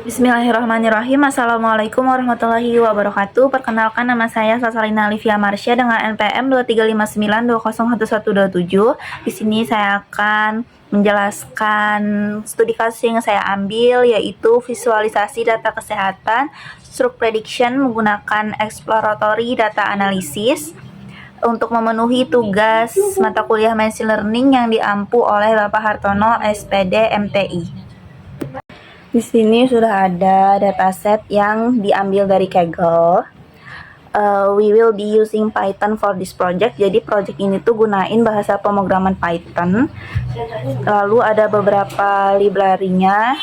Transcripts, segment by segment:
Bismillahirrahmanirrahim. Assalamualaikum warahmatullahi wabarakatuh. Perkenalkan, nama saya Sasalina Alivia Marsha dengan NPM 2359201127. Di sini saya akan menjelaskan studi kasus yang saya ambil, yaitu visualisasi data kesehatan, stroke prediction menggunakan exploratory data analysis untuk memenuhi tugas mata kuliah machine learning yang diampu oleh Bapak Hartono, SPD, MTI. Di sini sudah ada dataset yang diambil dari Kaggle. We will be using Python for this project. Jadi project ini tuh gunain bahasa pemrograman Python. Lalu ada beberapa library-nya.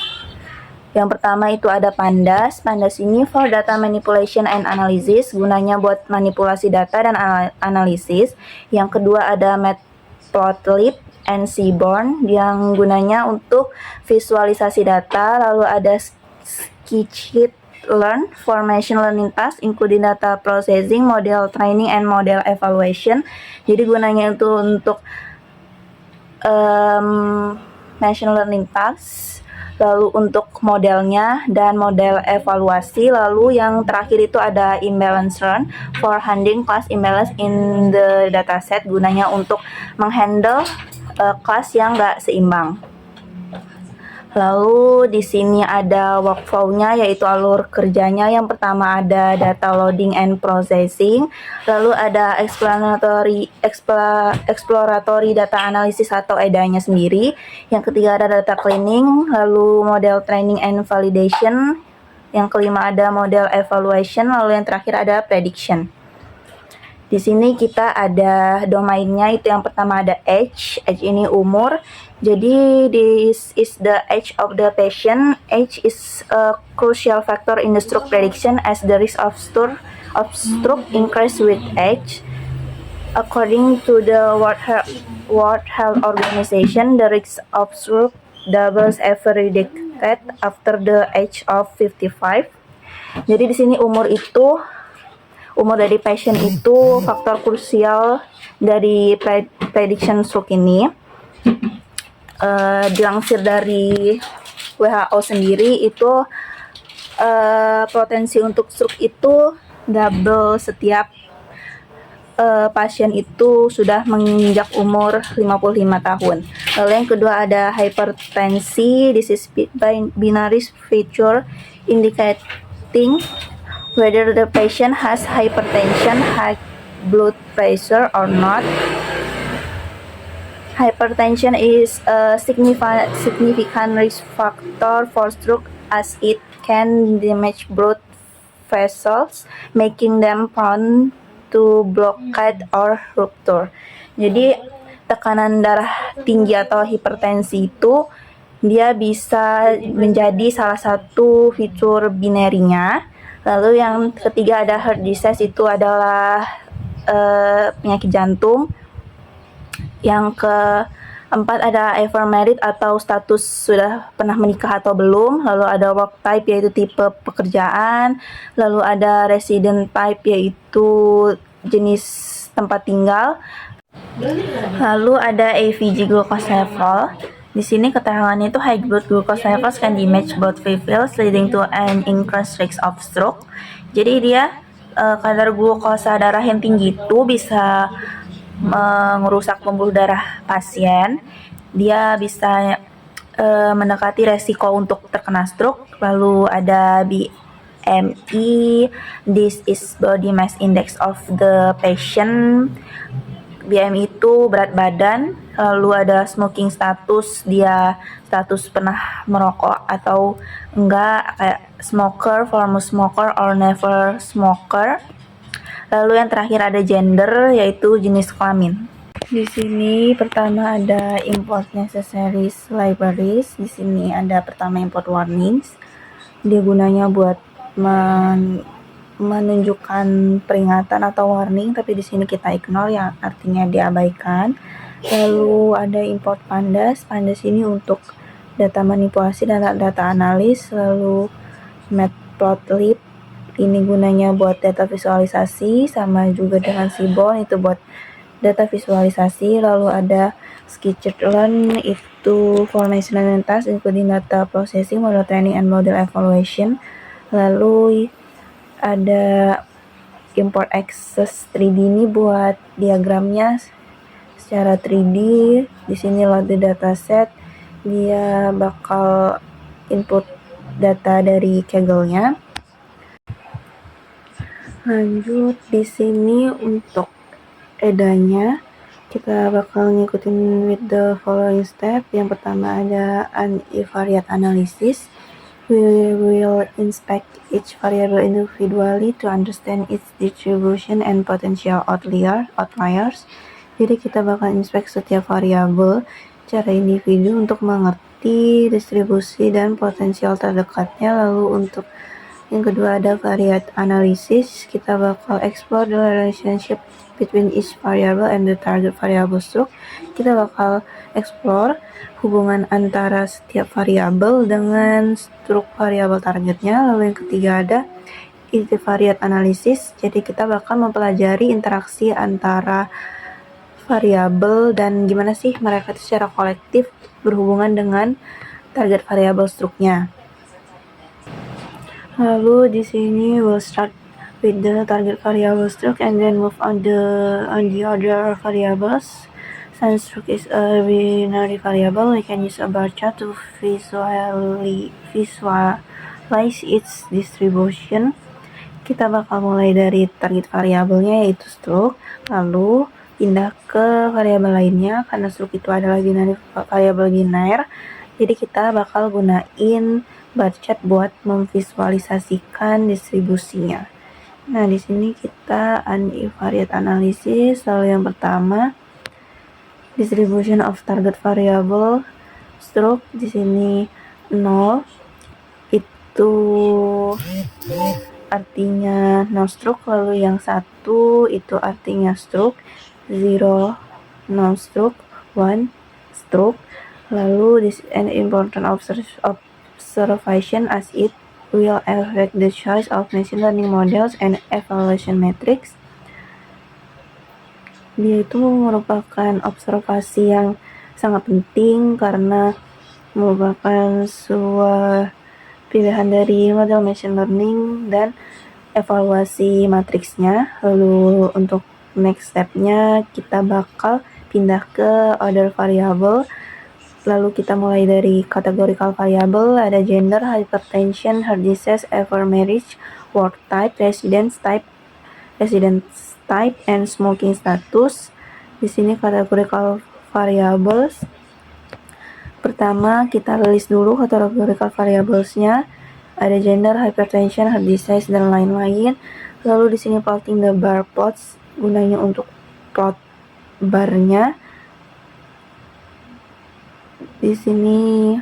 Yang pertama itu ada Pandas. Pandas ini for data manipulation and analysis, gunanya buat manipulasi data dan analisis. Yang kedua ada Matplotlib and Seaborn yang gunanya untuk visualisasi data. Lalu ada Scikit-learn for machine learning tasks including data processing, model training, and model evaluation. Jadi gunanya itu untuk machine learning tasks, lalu untuk modelnya dan model evaluasi. Lalu yang terakhir itu ada imbalance learn for handling class imbalance in the dataset, gunanya untuk menghandle kelas yang nggak seimbang. Lalu di sini ada workflow-nya, yaitu alur kerjanya. Yang pertama ada data loading and processing, lalu ada exploratory data analysis atau EDA-nya sendiri. Yang ketiga ada data cleaning, lalu model training and validation. Yang kelima ada model evaluation, lalu yang terakhir ada prediction. Di sini kita ada domainnya, itu yang pertama ada age ini umur. Jadi this is the age of the patient. Age is a crucial factor in the stroke prediction as the risk of stroke increase with age. According to the World Health Organization, the risk of stroke doubles every decade after the age of 55. Jadi di sini umur dari pasien itu faktor krusial dari prediction stroke ini. Dilansir dari WHO sendiri itu potensi untuk stroke itu double setiap pasien itu sudah menginjak umur 55 tahun. Lalu yang kedua ada hypertensi. This is binary feature indicating whether the patient has hypertension, high blood pressure or not. Hypertension is a significant risk factor for stroke as it can damage blood vessels, making them prone to blockade or rupture. Jadi tekanan darah tinggi atau hipertensi itu dia bisa menjadi salah satu fitur binarinya. Lalu yang ketiga ada heart disease, itu adalah penyakit jantung. Yang keempat ada ever married atau status sudah pernah menikah atau belum. Lalu ada work type yaitu tipe pekerjaan. Lalu ada resident type yaitu jenis tempat tinggal. Lalu ada AVG glucose level. Di sini keterangannya itu high blood glucose levels can damage blood vessels leading to an increased risk of stroke. Jadi dia kadar glukosa darah yang tinggi itu bisa merusak pembuluh darah pasien. Dia bisa mendekati resiko untuk terkena stroke. Lalu ada BMI, this is body mass index of the patient. BMI itu berat badan. Lalu ada smoking status, dia status pernah merokok atau enggak, kayak smoker, former smoker, or never smoker. Lalu yang terakhir ada gender, yaitu jenis kelamin. Di sini pertama ada import necessary libraries. Di sini ada pertama import warnings. Dia gunanya buat menunjukkan peringatan atau warning, tapi di sini kita ignore, yang artinya diabaikan. Lalu ada import Pandas. Pandas ini untuk data manipulasi dan data analis. Lalu Matplotlib ini gunanya buat data visualisasi, sama juga dengan Seaborn itu buat data visualisasi. Lalu ada Scikit-learn itu formation and task including data processing, model training, and model evaluation. Lalu ada import access 3D ini buat diagramnya secara 3D. Di sini load the dataset, dia bakal input data dari Kaggle-nya. Lanjut di sini untuk EDA-nya kita bakal ngikutin with the following step. Yang pertama ada univariate analysis. We will inspect each variable individually to understand its distribution and potential outliers. Jadi kita bakal inspect setiap variabel secara individu untuk mengerti distribusi dan potensial terdekatnya. Lalu untuk yang kedua ada variate analysis. Kita bakal explore the relationship between each variable and the target variable struct. Kita bakal explore hubungan antara setiap variabel dengan struk variabel targetnya. Lalu yang ketiga ada multivariate analysis. Jadi kita bakal mempelajari interaksi antara variabel dan gimana sih mereka itu secara kolektif berhubungan dengan target variabel struknya. Lalu di sini we'll start with the target variable struct and then move on the other variables. Since struct is a binary variable, we can use a bar chart to visualize its distribution. Kita bakal mulai dari target variabelnya yaitu struct, lalu pindah ke variabel lainnya karena struct itu adalah variabel biner. Jadi kita bakal gunain bar chart buat memvisualisasikan distribusinya. Nah, di sini kita univariate analysis. Lalu yang pertama, distribution of target variable struct. Di sini 0 itu artinya no struct, lalu yang 1 itu artinya struct, 0 no struct, 1 struct. Lalu this is an important observation as it will affect the choice of machine learning models and evaluation metrics. Dia itu merupakan observasi yang sangat penting karena merupakan sebuah pilihan dari model machine learning dan evaluasi matriksnya. Lalu untuk next stepnya kita bakal pindah ke order variable. Lalu kita mulai dari categorical variable, ada gender, hypertension, heart disease, ever marriage, work type, residence type, and smoking status. Di sini categorical variables. Pertama kita list dulu categorical variablesnya. Ada gender, hypertension, heart disease, dan lain-lain. Lalu di sini plotting the bar plots, gunanya untuk plot barnya. Di sini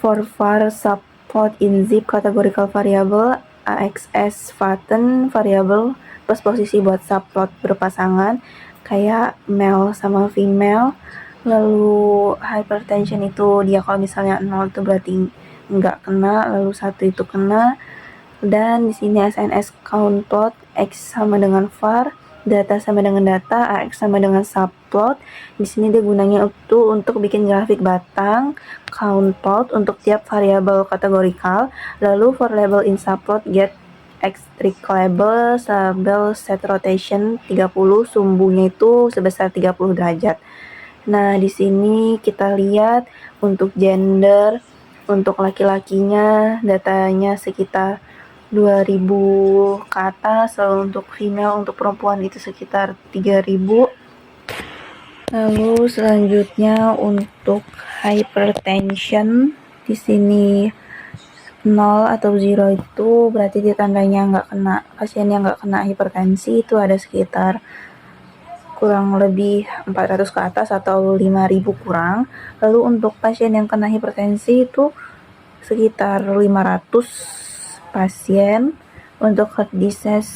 for var subplot in zip categorical variable, axs pattern variable plus posisi buat subplot berpasangan kayak male sama female. Lalu hypertension itu dia kalau misalnya 0 itu berarti nggak kena, lalu 1 itu kena. Dan di sini SNS count plot, x sama dengan var, data sama dengan data, AX sama dengan subplot. Di sini dia gunanya untuk bikin grafik batang, count plot untuk tiap variabel kategorikal. Lalu for label in subplot get X strict label sambil set rotation 30, sumbunya itu sebesar 30 derajat. Nah, di sini kita lihat untuk gender, untuk laki-lakinya datanya sekitar 2000 ke atas, lalu untuk female, untuk perempuan itu sekitar 3000. Lalu selanjutnya untuk hypertension, di sini 0 atau 0 itu berarti dia tandanya nggak kena, pasien yang nggak kena hipertensi itu ada sekitar kurang lebih 400 ke atas atau 5000 kurang. Lalu untuk pasien yang kena hipertensi itu sekitar 500 pasien. Untuk heart disease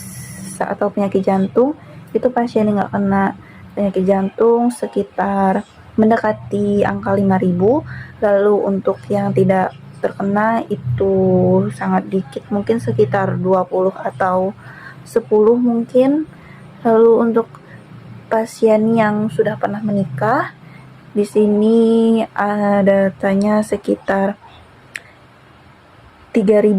atau penyakit jantung itu pasien yang nggak kena penyakit jantung sekitar mendekati angka 5000. Lalu untuk yang tidak terkena itu sangat dikit, mungkin sekitar 20 atau 10 mungkin. Lalu untuk pasien yang sudah pernah menikah, di sini datanya sekitar 3.000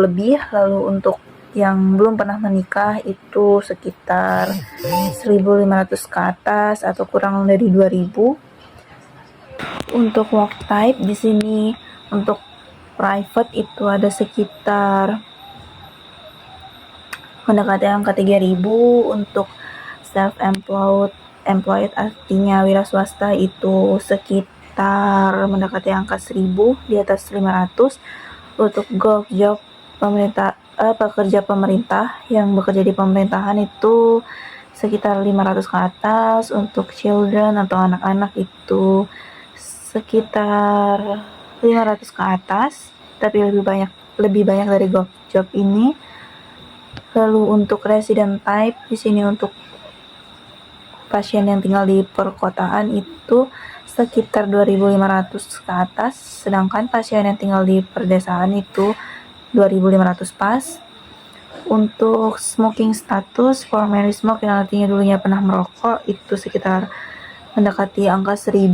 lebih. Lalu untuk yang belum pernah menikah itu sekitar 1.500 ke atas atau kurang dari 2.000. Untuk work type di sini untuk private itu ada sekitar mendekati angka 3.000. Untuk employed artinya wira swasta itu sekitar mendekati angka 1.000, di atas 500. Untuk job pemerintah, pekerja pemerintah yang bekerja di pemerintahan itu sekitar 500 ke atas. Untuk children atau anak-anak itu sekitar 500 ke atas, tapi lebih banyak dari job ini. Lalu untuk resident type di sini untuk pasien yang tinggal di perkotaan itu sekitar 2.500 ke atas, sedangkan pasien yang tinggal di perdesaan itu 2.500 pas. Untuk smoking status, formerly smoke yang artinya dulunya pernah merokok itu sekitar mendekati angka 1.000.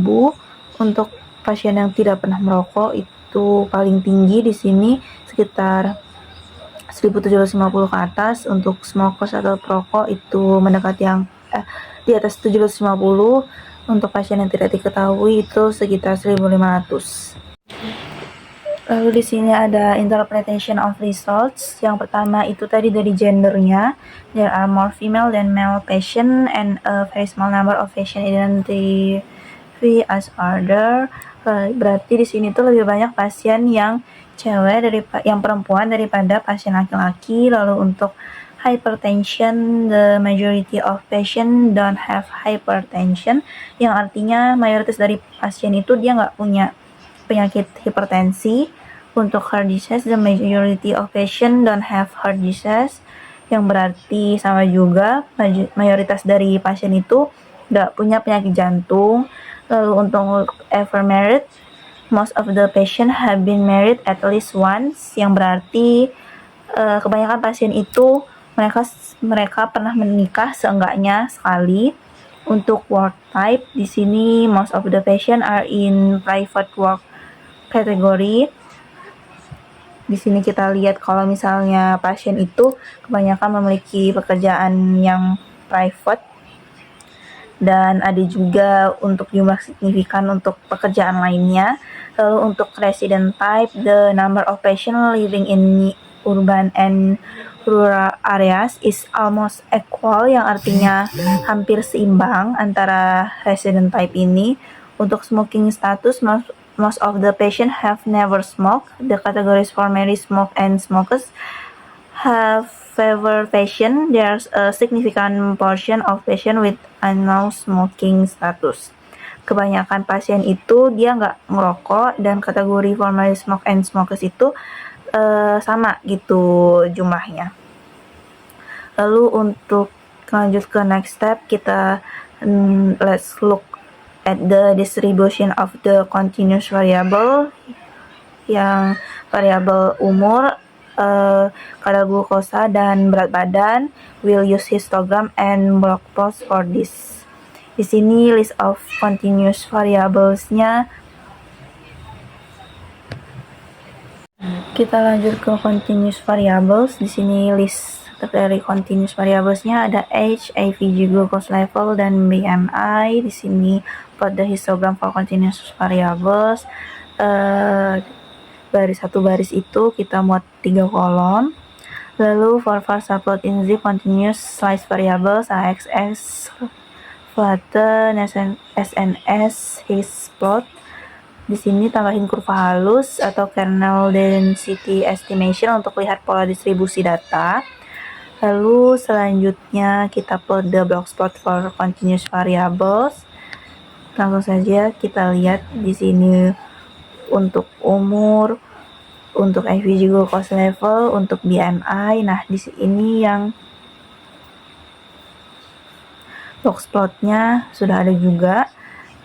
Untuk pasien yang tidak pernah merokok itu paling tinggi di sini sekitar 1.750 ke atas. Untuk smokers atau perokok itu mendekati di atas 750. Untuk pasien yang tidak diketahui itu sekitar 1.500. Lalu di sini ada interpretation of results. Yang pertama itu tadi dari gendernya. There are more female than male patient and a very small number of patient identify as other. Berarti di sini tuh lebih banyak pasien yang yang perempuan daripada pasien laki-laki. Lalu untuk hypertension, the majority of patient don't have hypertension, yang artinya mayoritas dari pasien itu dia nggak punya penyakit hipertensi. Untuk heart disease, the majority of patient don't have heart disease, yang berarti sama juga mayoritas dari pasien itu nggak punya penyakit jantung. Lalu untuk ever married, most of the patient have been married at least once, yang berarti kebanyakan pasien itu mereka pernah menikah seenggaknya sekali. Untuk work type di sini most of the patient are in private work category. Di sini kita lihat kalau misalnya pasien itu kebanyakan memiliki pekerjaan yang private, dan ada juga untuk jumlah signifikan untuk pekerjaan lainnya. Lalu untuk resident type, the number of patients living in urban and rural areas is almost equal, yang artinya hampir seimbang antara resident type ini. Untuk smoking status, most of the patients have never smoked. The categories for married smoke and smokers have favor patient. There's a significant portion of patient with unknown smoking status. Kebanyakan pasien itu dia nggak ngerokok, dan kategori for married smoke and smokers itu sama gitu jumlahnya. Lalu untuk lanjut ke next step, kita let's look at the distribution of the continuous variable, yang variabel umur, kadar glukosa, dan berat badan. We'll use histogram and blog post for this. Di sini list of continuous variables-nya. Kita lanjut ke continuous variables. Di sini list dari continuous variables-nya ada age, AVG glucose level, dan BMI. Di sini for the histogram for continuous variables, satu baris itu kita muat 3 kolom. Lalu for subplot in the continuous slice variables, AXS, flatten, SNS, his plot. Di sini tambahin kurva halus atau kernel density estimation untuk lihat pola distribusi data. Lalu selanjutnya kita plot the box plot for continuous variables. Langsung saja kita lihat di sini untuk umur, untuk AVG glucose level, untuk BMI. Nah, di sini yang box plotnya sudah ada juga.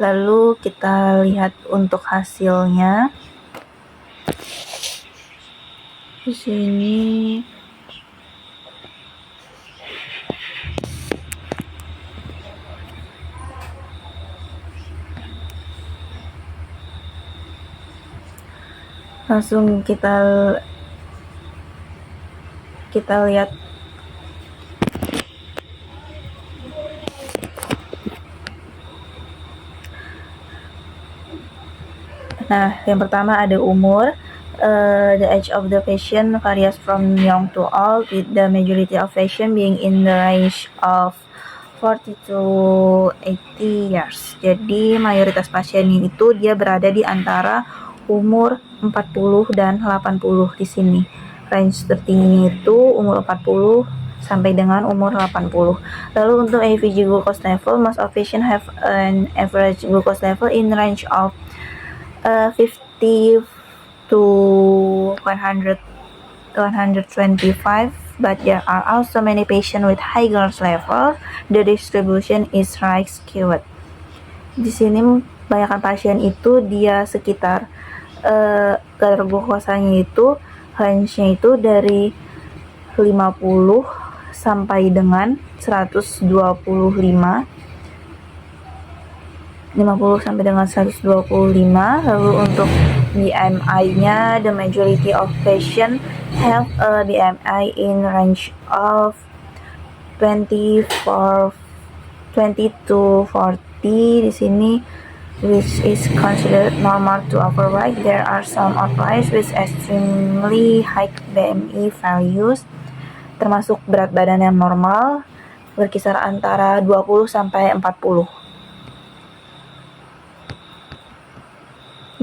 Lalu kita lihat untuk hasilnya. Di sini Langsung kita lihat. Nah, yang pertama ada umur. The age of the patient varies from young to old, with the majority of patients being in the range of 40 to 80 years. Jadi mayoritas pasien itu dia berada di antara umur 40 dan 80 di sini. Range tertingginya itu umur 40 sampai dengan umur 80. Lalu untuk AVG glucose level, most of patients have an average glucose level in range of 50 to 125, but there are also many patients with high glucose level. The distribution is right skewed. Di sini banyakkan pasien itu dia sekitar kadar glukosanya itu range-nya itu dari 50 sampai dengan 125 sampai dengan 125. Lalu untuk BMI-nya, the majority of patients have a BMI in range of 20 to 40 di sini, which is considered normal to overweight. There are some outliers with extremely high BMI values, termasuk berat badan yang normal berkisar antara 20 sampai 40.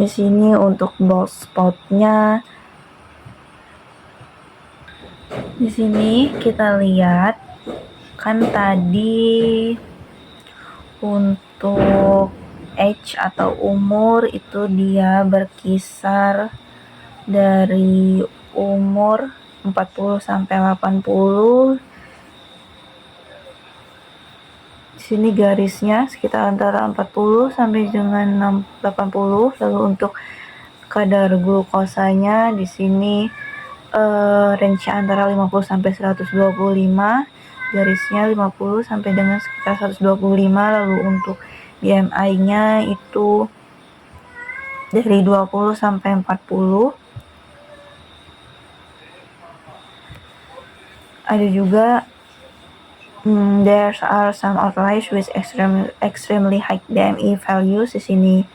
Di sini untuk bald spot-nya, di sini kita lihat kan tadi untuk age atau umur itu dia berkisar dari umur 40 sampai 80. Di sini garisnya sekitar antara 40 sampai dengan 80. Lalu untuk kadar glukosanya di sini range antara 50 sampai 125, garisnya 50 sampai dengan sekitar 125. Lalu untuk BMI-nya itu dari 20 sampai 40. Ada juga there are some outliers with extremely high BMI values. Di sini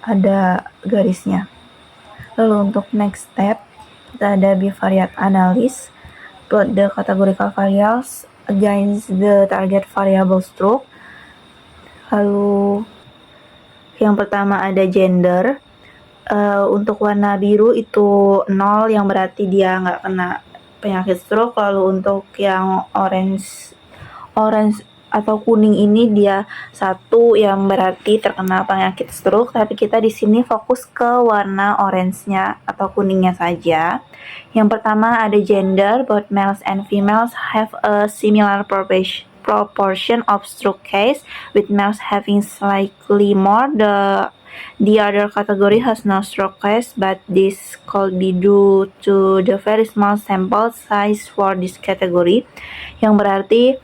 ada garisnya. Lalu untuk next step, kita ada bivariate analysis. Plot the categorical variables against the target variable stroke. Lalu yang pertama ada gender. Untuk warna biru itu 0, yang berarti dia nggak kena penyakit stroke. Lalu untuk yang orange atau kuning ini dia 1, yang berarti terkena penyakit stroke. Tapi kita di sini fokus ke warna orange-nya atau kuningnya saja. Yang pertama ada gender. Both males and females have a similar proportion of stroke case, with males having slightly more. The other category has no stroke case, but this could be due to the very small sample size for this category, yang berarti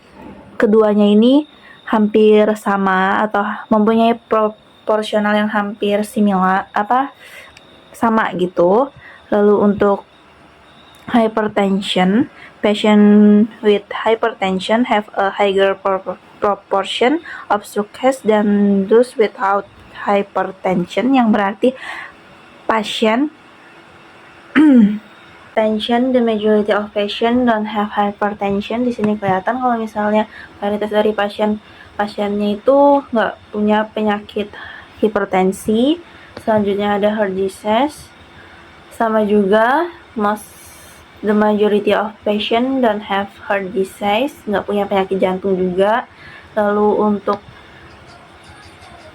keduanya ini hampir sama atau mempunyai proporsional yang hampir sama gitu. Lalu untuk hypertension, patient with hypertension have a higher proportion of stroke case than those without hypertension, yang berarti pasien the majority of patients don't have hypertension. Di sini kelihatan kalau misalnya mayoritas dari pasiennya itu nggak punya penyakit hipertensi. Selanjutnya ada heart disease, sama juga the majority of patients don't have heart disease, nggak punya penyakit jantung juga. Lalu untuk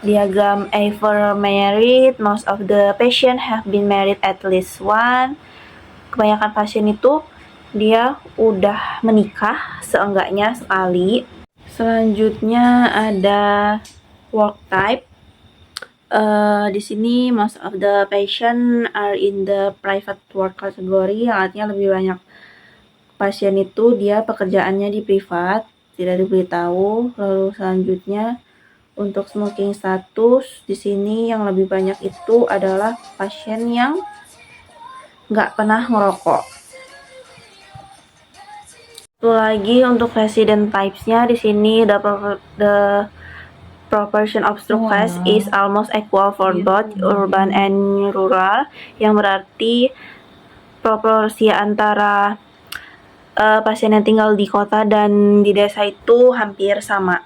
diagram ever married, most of the patients have been married at least once. Kebanyakan pasien itu dia udah menikah seenggaknya sekali. Selanjutnya ada work type. Di sini most of the patient are in the private work category, yang artinya lebih banyak pasien itu dia pekerjaannya di privat, tidak diberitahu. Lalu selanjutnya untuk smoking status, di sini yang lebih banyak itu adalah pasien yang nggak pernah ngerokok. Satu lagi untuk resident types-nya di sini the proportion of stroke case is almost equal for both urban and rural, yang berarti proporsi antara pasien yang tinggal di kota dan di desa itu hampir sama.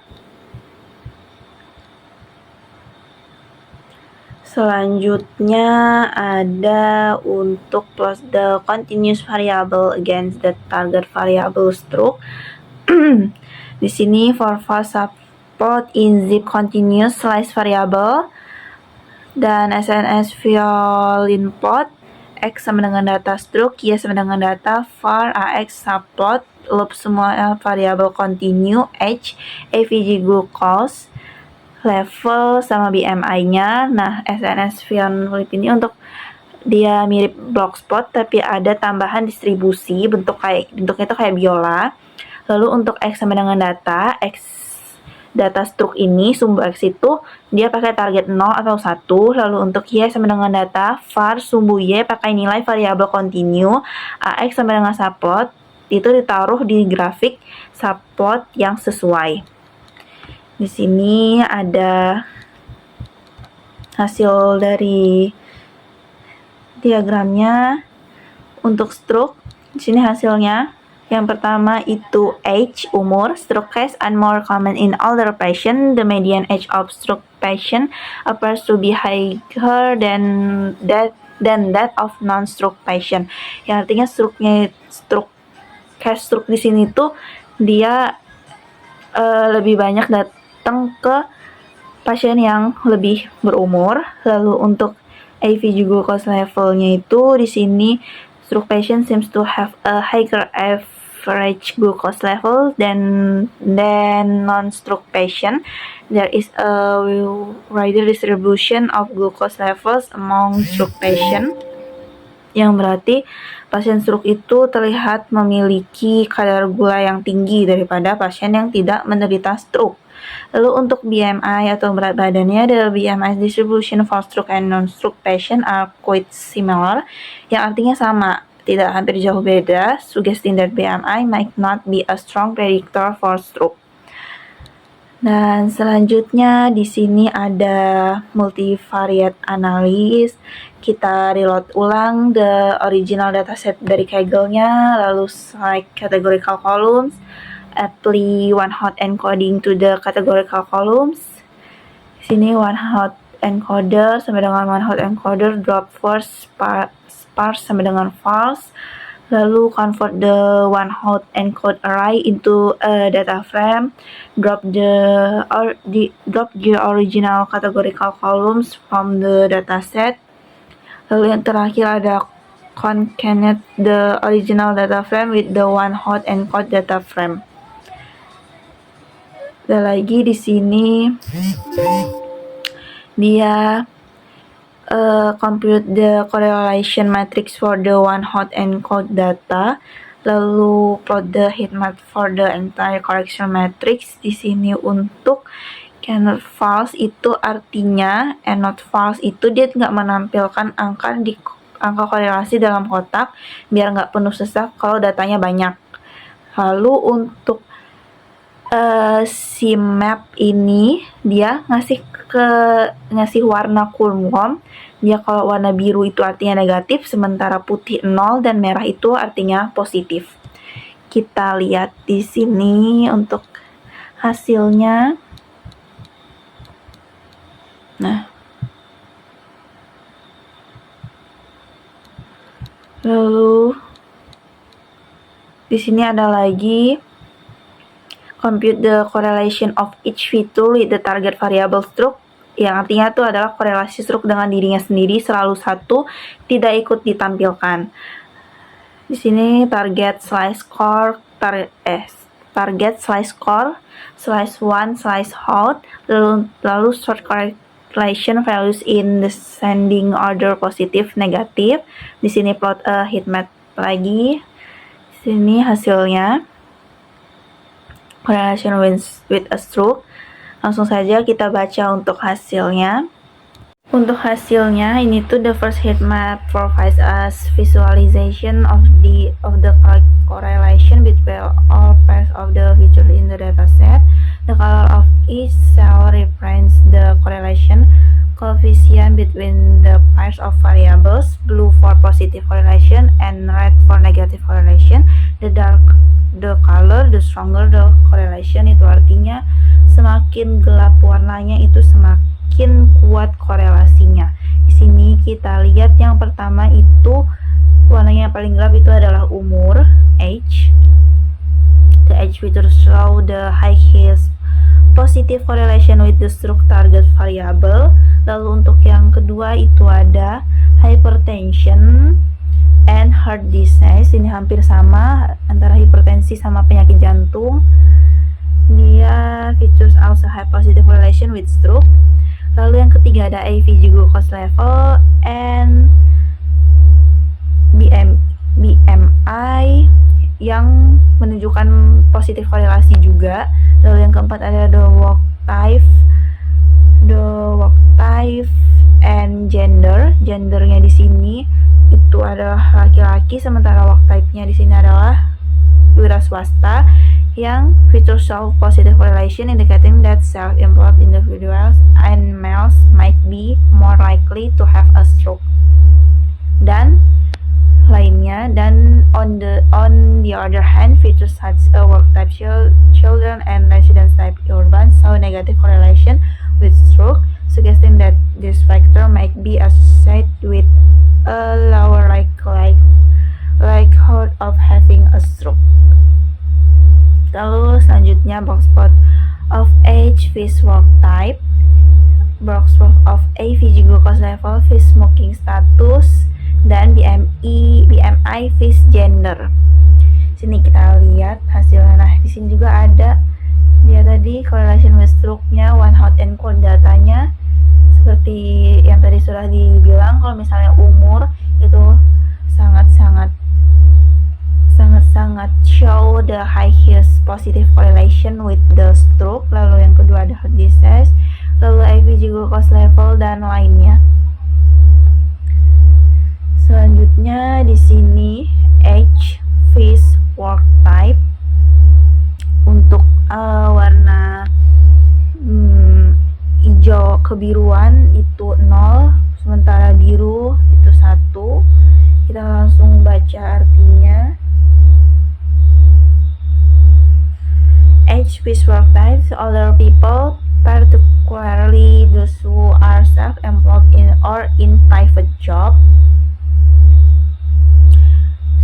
Selanjutnya ada untuk plot the continuous variable against the target variable stroke. Di sini for fast subplot in zip continuous slice variable dan SNS violin plot X sama dengan data stroke, Y sama dengan data var, AX subplot, loop semua variabel continue, H, AVG glucose, level sama BMI-nya. Nah, SNS Violin ini untuk dia mirip blockspot tapi ada tambahan distribusi bentuknya itu kayak biola. Lalu untuk X sama dengan data, X data stroke ini sumbu X itu dia pakai target 0 atau 1. Lalu untuk Y sama dengan data, var sumbu Y pakai nilai variabel continue, AX sama dengan subplot itu ditaruh di grafik subplot yang sesuai. Di sini ada hasil dari diagramnya untuk stroke. Di sini hasilnya. Yang pertama itu age, umur. Stroke case are more common in older patient. The median age of stroke patient appears to be higher than that of non-stroke patient. Yang artinya stroke di sini tuh dia lebih banyak datang ke pasien yang lebih berumur. Lalu untuk AVG glucose levelnya itu di sini stroke patient seems to have a higher average glucose level than non-stroke patient. There is a wider distribution of glucose levels among stroke patient, yang berarti pasien stroke itu terlihat memiliki kadar gula yang tinggi daripada pasien yang tidak menderita stroke. Lalu untuk BMI atau berat badannya, the BMI distribution for stroke and non-stroke patient are quite similar, yang artinya sama, tidak hampir jauh beda, suggesting that BMI might not be a strong predictor for stroke. Dan selanjutnya di sini ada multivariate analysis. Kita reload ulang the original dataset dari Kaggle-nya, lalu select categorical columns, apply one hot encoding to the categorical columns. Di sini one hot encoder sama dengan one hot encoder, drop first, sparse sama dengan false. Lalu convert the one hot encode array into a data frame, drop the original categorical columns from the dataset. Lalu yang terakhir ada concatenate the original data frame with the one hot encode data frame. Dan lagi di sini dia compute the correlation matrix for the one hot encode data, lalu plot the heat map for the entire correction matrix. Di sini untuk cannot false itu artinya and not false itu dia nggak menampilkan angka korelasi dalam kotak biar nggak penuh sesak kalau datanya banyak. Lalu untuk si map ini dia ngasih warna kulmom. Dia kalau warna biru itu artinya negatif, sementara putih 0 dan merah itu artinya positif. Kita lihat di sini untuk hasilnya. Nah, lalu di sini ada lagi compute the correlation of each feature with the target variable stroke, yang artinya itu adalah korelasi stroke dengan dirinya sendiri selalu 1, tidak ikut ditampilkan. Di sini target slice score, slice 1, slice hot, lalu sort correlation values in descending order positif, negatif. Di sini plot heat map lagi. Di sini hasilnya correlation with a stroke. Langsung saja kita baca untuk hasilnya. Untuk hasilnya, ini tuh the first heat map provides us visualization of the correlation between all pairs of the features in the dataset. The color of each cell represents the correlation coefficient between the pairs of variables, blue for positive correlation and red for negative correlation. The dark the color, the stronger the correlation. Itu artinya semakin gelap warnanya itu semakin kuat korelasinya. Di sini kita lihat yang pertama itu warnanya yang paling gelap itu adalah umur, age. The age feature show the highest positive correlation with the stroke target variable. Lalu untuk yang kedua itu ada hypertension and heart disease. Ini hampir sama antara hipertensi sama penyakit jantung. Dia features also have positive correlation with stroke. Lalu yang ketiga ada AVG glucose level and BMI yang menunjukkan positif korelasi juga. Lalu yang keempat ada the walk type and gender. Gendernya di sini itu adalah laki-laki, sementara walk type-nya di sini adalah wira swasta, yang feature show positive correlation indicating that self-employed individuals and males might be more likely to have a stroke dan lainnya. Dan on the other hand, features such as work type children and residence type urban show negative correlation with stroke, suggesting that this factor might be associated with a lower likelihood of having a stroke. Lalu selanjutnya box plot of age, fish work type, box plot of AVG glucose level, fish smoking status, dan BMI fish gender. Sini kita lihat hasilnya. Nah, di sini juga ada dia tadi correlation with stroke-nya, one hot and cold datanya. Seperti yang tadi sudah dibilang, kalau misalnya umur itu sangat show the highest positive correlation with the stroke. Lalu yang kedua ada heart disease, lalu AVG glucose level dan lainnya. Selanjutnya di sini age, fish work type. Untuk warna hijau kebiruan itu 0, sementara biru itu 1. Kita langsung baca artinya. Age, fish work types, older people, particularly those who are self-employed in private job,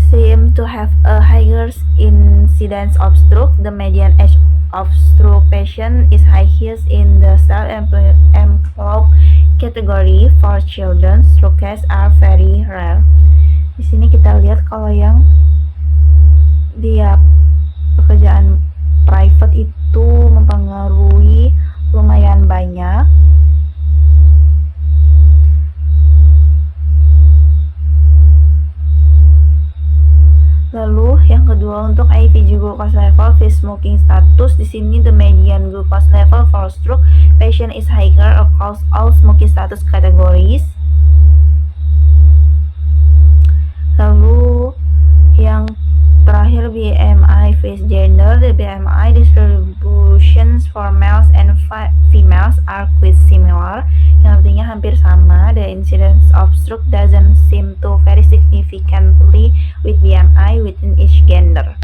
seem to have a higher incidence of stroke. The median age of stroke patient is highest in the self-employed category. For children, stroke cases are very rare. Di sini kita lihat kalau yang dia pekerjaan private itu mempengaruhi lumayan banyak. Lalu yang kedua untuk AVG glucose level, fish smoking status. Di sini the median glucose level for stroke patient is higher across all smoking status categories. Lalu yang terakhir BMI fish gender. The BMI distributions for males and females are quite similar, yang artinya hampir sama. The incidence of stroke doesn't seem to vary significantly with BMI within each gender.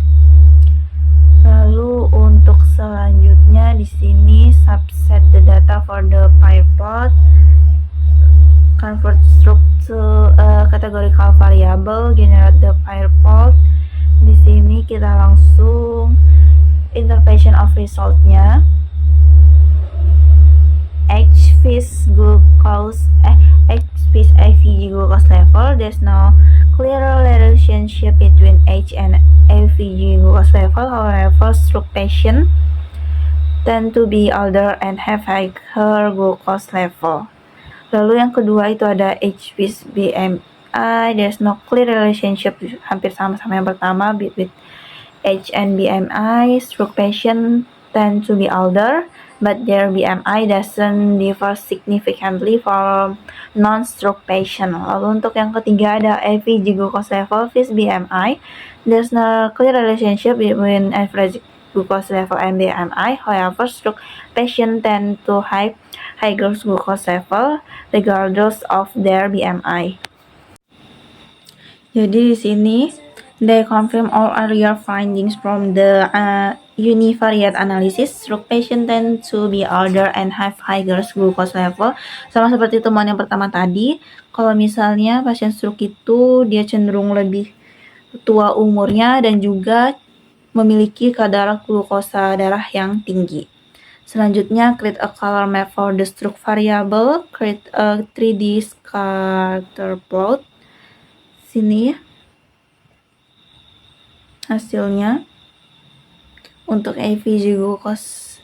Lalu untuk selanjutnya di sini subset the data for the pie plot, convert stroke to a categorical variable, generate the pie plot. Di sini kita langsung interpretation of resultnya. H fish AVG glucose level. There's no clear relationship between age and AVG glucose level. However, stroke patient tend to be older and have higher glucose level. Lalu yang kedua itu ada H fish BMI. There's no clear relationship, hampir sama-sama yang pertama, with age and BMI. Stroke patient tend to be older but their BMI doesn't differ significantly from non-stroke patient. Lalu untuk yang ketiga ada average glucose level vs BMI. There's no clear relationship between average glucose level and BMI. However, stroke patients tend to have higher glucose level regardless of their BMI. Jadi di sini they confirm all earlier findings from the univariate analysis. Stroke patient tend to be older and have higher glucose level. Sama seperti temuan yang pertama tadi, kalau misalnya pasien stroke itu dia cenderung lebih tua umurnya dan juga memiliki kadar glukosa darah yang tinggi. Selanjutnya, create a color map for the stroke variable. Create a 3D scatter plot. Sini hasilnya untuk average glucose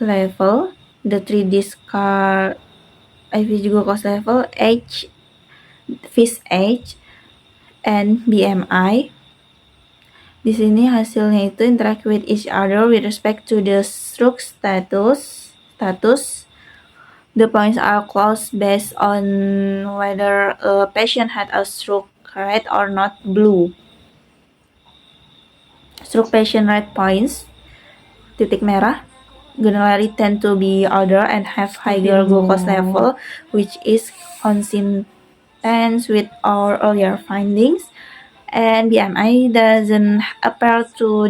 level, the 3D average glucose level, age, age, and BMI. Di sini hasilnya itu interact with each other with respect to the stroke status. The points are close based on whether a patient had a stroke, red or not, blue. Stroke patient red points, titik merah, generally tend to be older and have higher glucose level, which is consistent with our earlier findings. And BMI doesn't appear to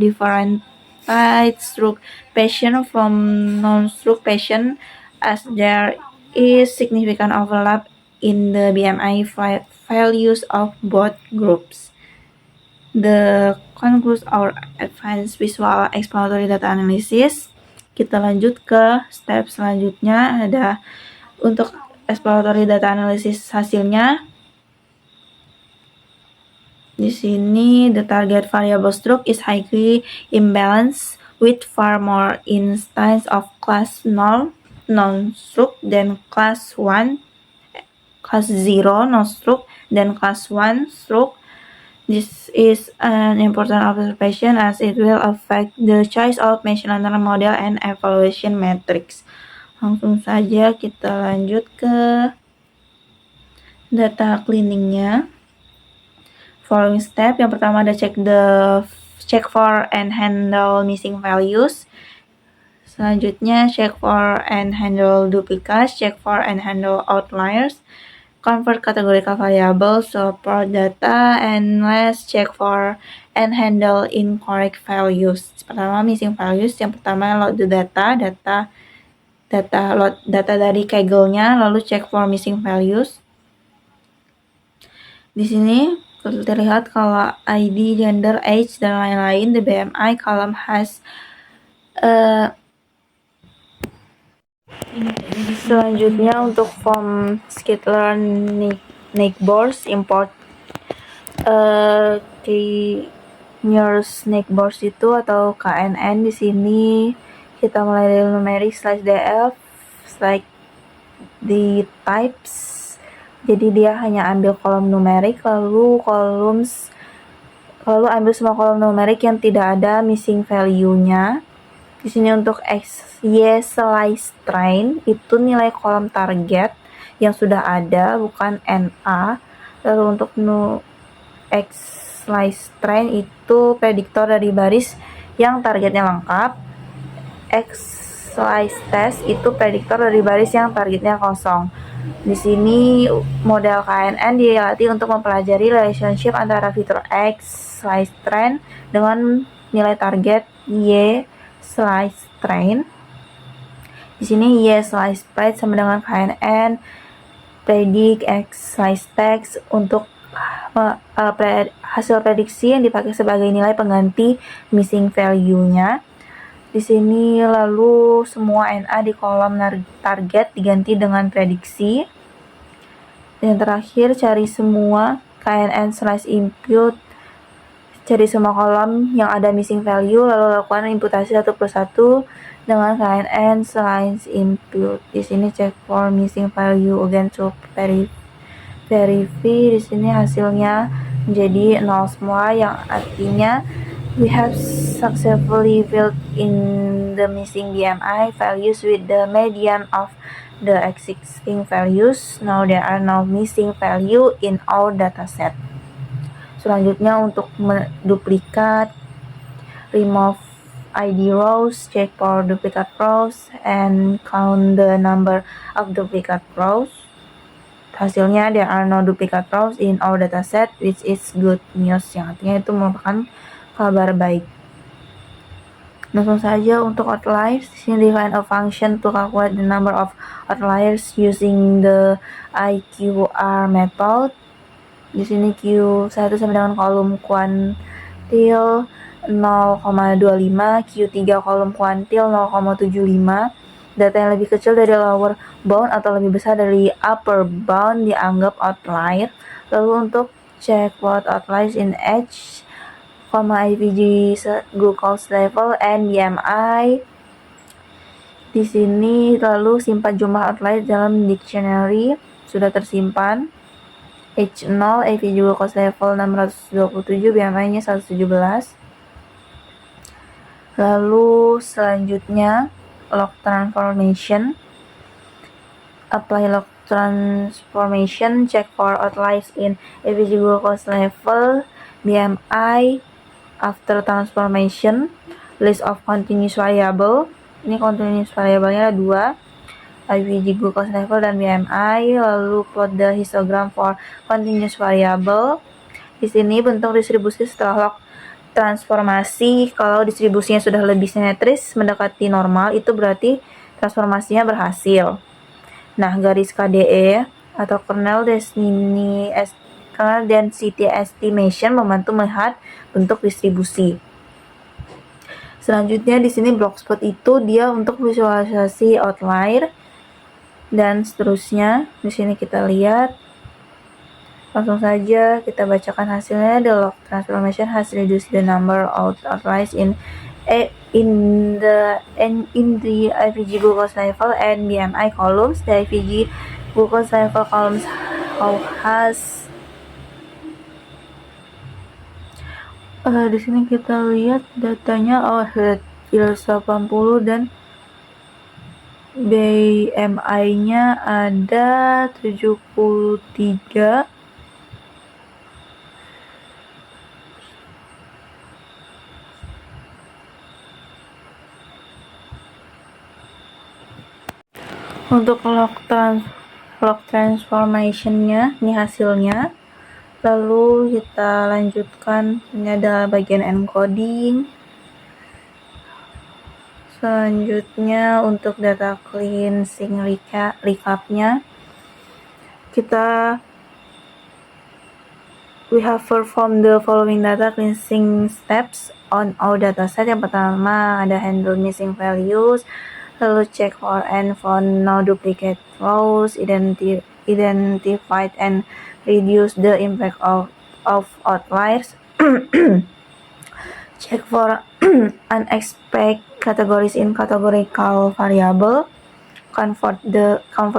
differentiate stroke patient from non-stroke patient, as there is significant overlap in the BMI values of both groups. The concludes our advanced visual exploratory data analysis. Kita lanjut ke step selanjutnya, ada untuk exploratory data analysis hasilnya. Di sini the target variable stroke is highly imbalanced with far more instances of class 0 non-stroke than class 1, class 0 non-stroke than class 1 stroke. This is an important observation as it will affect the choice of machine learning model and evaluation metrics. Langsung saja kita lanjut ke data cleaningnya. Following step, yang pertama ada check for and handle missing values. Selanjutnya check for and handle duplicates, check for and handle outliers, convert categorical variables, support data, and last check for and handle incorrect values. Pertama missing values, yang pertama load the load data dari Kaggle-nya, lalu check for missing values. Di sini terlihat kalau ID, gender, age, dan lain-lain, the BMI column has selanjutnya untuk form skitlearn Neighbors, import Neighbors itu atau KNN. Di sini kita mulai dari numeric /df the types. Jadi dia hanya ambil kolom numerik, lalu ambil semua kolom numerik yang tidak ada missing value-nya. Di sini untuk Y slice train itu nilai kolom target yang sudah ada, bukan NA. Lalu untuk X slice train itu prediktor dari baris yang targetnya lengkap. X slice test itu prediktor dari baris yang targetnya kosong. Di sini model KNN dilatih untuk mempelajari relationship antara fitur X slice train dengan nilai target Y slice train. Di sini Y slice spread sama dengan KNN predict X slice text untuk hasil prediksi yang dipakai sebagai nilai pengganti missing value-nya. Di sini lalu semua NA di kolom target diganti dengan prediksi. Dan terakhir cari semua KNN slice input, cari semua kolom yang ada missing value, lalu lakukan imputasi satu persatu dengan KNN slice input. Di sini check for missing value again to verify. Di sini hasilnya menjadi 0 semua, yang artinya We have successfully filled in the missing BMI values with the median of the existing values. Now there are no missing value in our dataset. Selanjutnya untuk duplikat, remove ID rows, check for duplicate rows, and count the number of duplicate rows. Hasilnya there are no duplicate rows in our dataset, which is good news, yang artinya itu merupakan kabar baik. Langsung saja untuk outliers, define a function to calculate the number of outliers using the IQR method. Di sini Q1 sama dengan kolom kuantil 0,25, Q3 kolom kuantil 0,75. Data yang lebih kecil dari lower bound atau lebih besar dari upper bound dianggap outlier. Lalu untuk check what outliers in H, IVG glucose level and BMI. Di sini lalu simpan jumlah outlier dalam dictionary, sudah tersimpan. H0 IVG glucose level 627, BMI-nya 117. Lalu selanjutnya log transformation. Apply log transformation, check for outliers in IVG glucose level, BMI. After transformation, list of continuous variable. Ini continuous variabelnya ada 2, IVG glucose level dan BMI. Lalu plot the histogram for continuous variable. Di sini bentuk distribusi setelah log transformasi. Kalau distribusinya sudah lebih simetris mendekati normal, itu berarti transformasinya berhasil. Nah, garis KDE atau kernel density estimation membantu melihat bentuk distribusi. Selanjutnya di sini blockspot itu dia untuk visualisasi outlier dan seterusnya. Di sini kita lihat. Langsung saja kita bacakan hasilnya. The log transformation has reduced the number of outliers in the IVG glucose level and BMI columns. The IVG glucose level columns has di sini kita lihat datanya overhead 80 dan BMI-nya ada 73. Untuk log transformation-nya, ini hasilnya. Lalu kita lanjutkan, ini ada bagian encoding. Selanjutnya untuk data cleansing recap-nya, we have performed the following data cleansing steps on our dataset. Yang pertama ada handle missing values, lalu check for and found no duplicate rows, identified and reduce the impact of outliers, check for unexpected categories in categorical variable, convert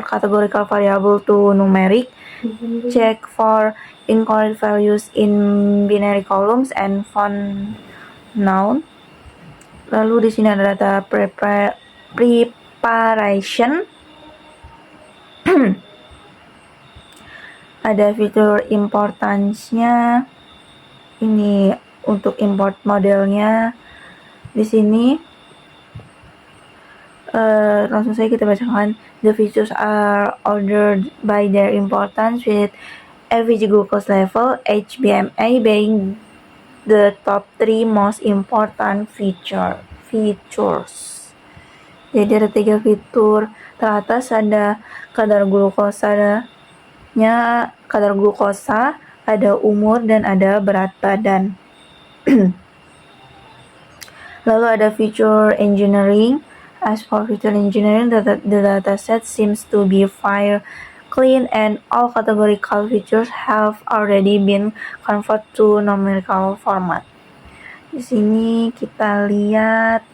categorical variable to numeric, check for incorrect values in binary columns and found none. Lalu di sini ada data preparation. Ada fitur importance-nya. Ini untuk import modelnya. Di sini langsung saja kita bacakan. The features are ordered by their importance with IVG glucose level, HbMA being the top 3 most important features. Jadi ada 3 fitur. Teratas ada kadar glukosa, ada umur, dan ada berat badan. Lalu ada feature engineering. As for feature engineering, the dataset seems to be file clean and all categorical features have already been converted to numerical format. Di sini kita lihat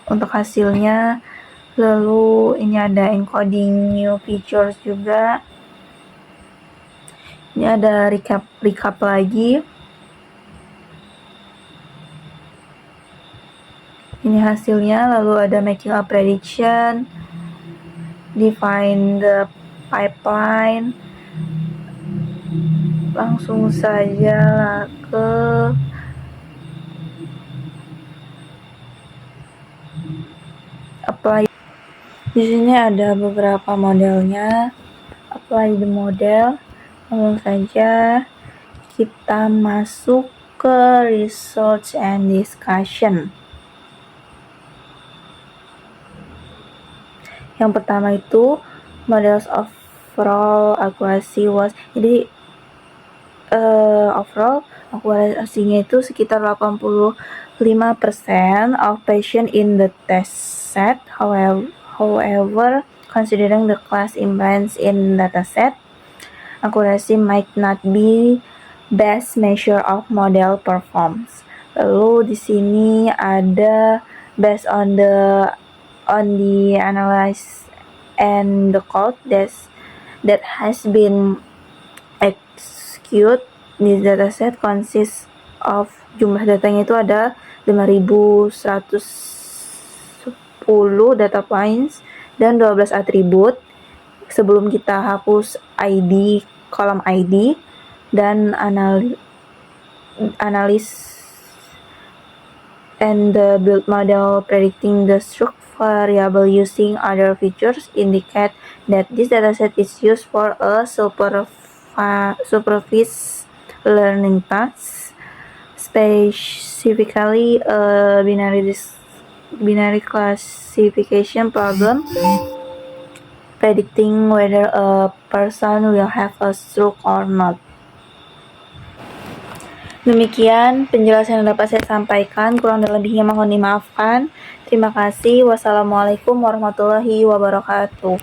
untuk hasilnya. Lalu ini ada encoding new features juga. Ini ada recap lagi. Ini hasilnya, lalu ada making a prediction, define the pipeline. Langsung saja ke apply. Di sini ada beberapa modelnya. Apply the model. Langsung saja kita masuk ke research and discussion. Yang pertama itu models overall accuracy was, jadi overall akurasinya itu sekitar 85% of patient in the test set. However, considering the class imbalance in dataset, accuracy might not be best measure of model performance. Lalu di sini ada based on the analysis and the code that has been executed. This dataset consists of, jumlah datanya itu ada 5110 data points dan 12 atribut. Sebelum kita hapus ID, kolom ID dan analis and the build model predicting the struct variable using other features indicate that this dataset is used for a supervised learning task, specifically a binary classification problem predicting whether a person will have a stroke or not. Demikian penjelasan yang dapat saya sampaikan, kurang dan lebihnya mohon dimaafkan. Terima kasih. Wassalamualaikum warahmatullahi wabarakatuh.